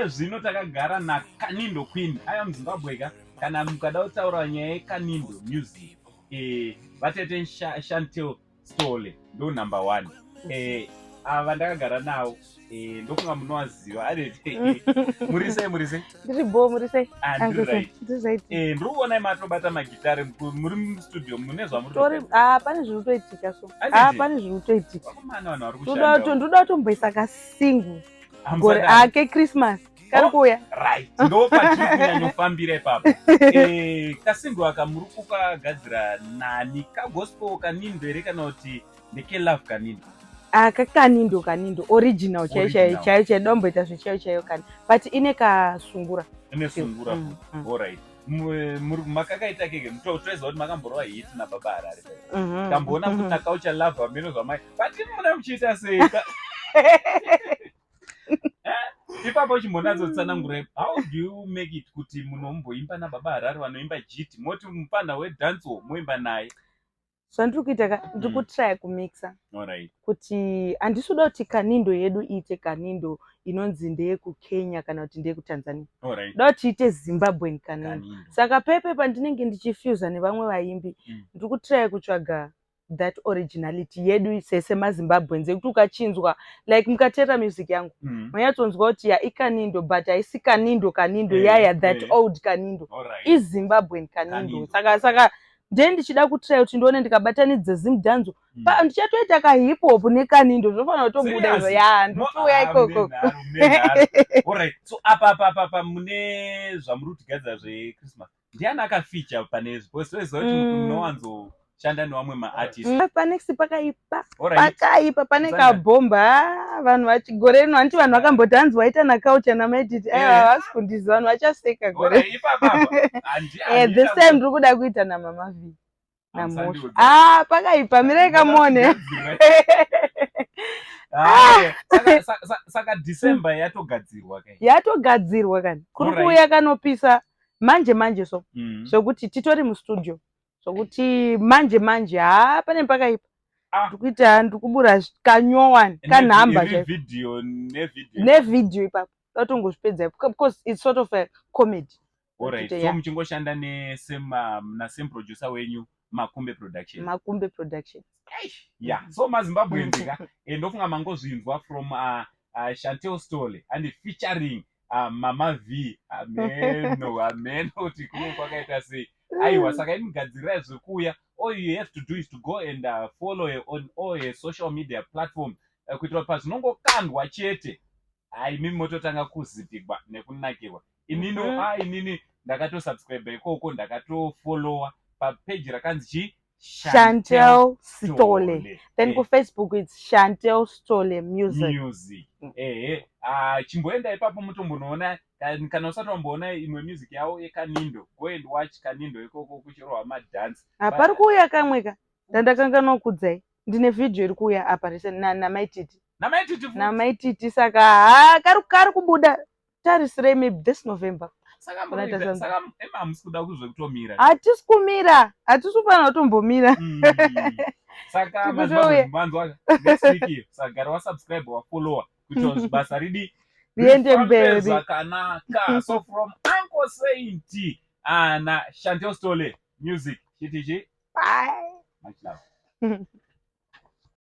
iye zvino takagara naKanindo Queen aya muZimbabwe kana mukada kutaura nyaya yeKanindo music vatete Shantel Sithole ndo number 1 ava ndakagara nawo ndofunga munowaziva arete murise ndiri ndiri kuona matobata magitare muri mustudio mune pane zviri kutoitika so pane zviri kutoitika ndoda kutomboisa kasingu gore ake Christmas kari kuuya ndo patiri kunyanyofambira ipapo kasingu aka muri kukagadzira nani kagospel Kanindo here kana kuti nekelove Kanindo Kanindo original chaiyo domboita zvechayo kani but ine kasungura alright makakaita keke toziva kuti makamborova hit nababa Harare kamboona kuti nakaucha love amenozva mai but muna muchiita seka ipapo chimbonazotsanangura how do you make it kuti munomboimba nababa Harare vanoimba jiti moti mupana wedance moimba naye zvandiri kuita ndiri kutraya kumixa kuti handisuda kuti Kanindo yedu iite Kanindo inonzi ndeyekuKenya kana kuti ndeyekuTanzania da kuti iite Zimbabwean Kanindo saka pepe pandinenge ndichifuse nevamwe vaimbi ndiri kutraya kutsvaga that originality yedu sese maZimbabweans ekuti ukachinzwa like mukatera music yangu manyatsonzwa kuti iKanindo but haisi Kanindo yaya that old Kanindo iZimbabwean Kanindo saka then ndichida kutraya kuti ndione ndikabatanidza zimudhanzo ndichatoita kahip hop neKanindo zvofanira kutobuda izvo ndikuuya ikoko alright so apa mune zvamuri kutigadzira zveChristmas ndiani akafeature panezvi because kuti munowanzoshanda nevamwe maartist panext pakaipa pane kabhomba vanhu vachigore rino handiti vanhu vakambotanzi vaita naCulture naMaititi havasi kundiziva vanhu vachaseka gore this time ndiri kuda kuita naMama V naMosha pakaipa mireka mone saka December yatogadzirwa kani kuri kuuya kanopisa manje so zvokuti titori mustudio zvokuti manje pane pakaipa ndikuita ndikubura kanyowani kanhamba nevideo ipapo tatongozvipedza because it's sort of a comedy. Alright, so muchingoshanda nasame producer wenyu Makumbe Production. Yeah, so maZimbabwe ndika ndofunga mangozvinzwa from Shantel Sithole and featuring Mama V ameno kuti kumwe kwakaita sei aiwa saka imugadzirira zvekuya. All you have to do is to go and follow her on all her social media platforms kuitira pazvinongokandwa chete mimi mototanga kuzipigwa nekunakirwa inini ndakatosubscribe ikoko ndakatofollowa papage rakanzi Shantel Sithole. Then ku Facebook it's Shantel Sithole Music. Chimboenda ipapo mutombonoona kana usati wamboona imwe music yawo yeKanindo, go and watch Kanindo ikoko kuchirwa madance. Pari kuuya kamweka ndandakangana kudzai ndine video iri kuuya apa naMaititi saka kari kubuda tarisire maybe this November. Saka hamusikuda kuzvokutomira. Hatisi kumira, hatisi kufanira kutombomira. Saka mazvanzwa next week sagara wasubscribe wafollower kuti basa ridi riende mberi zvakanaka. So from Uncle Saint na Shantel Sithole Music chitichi. Bye. Much love.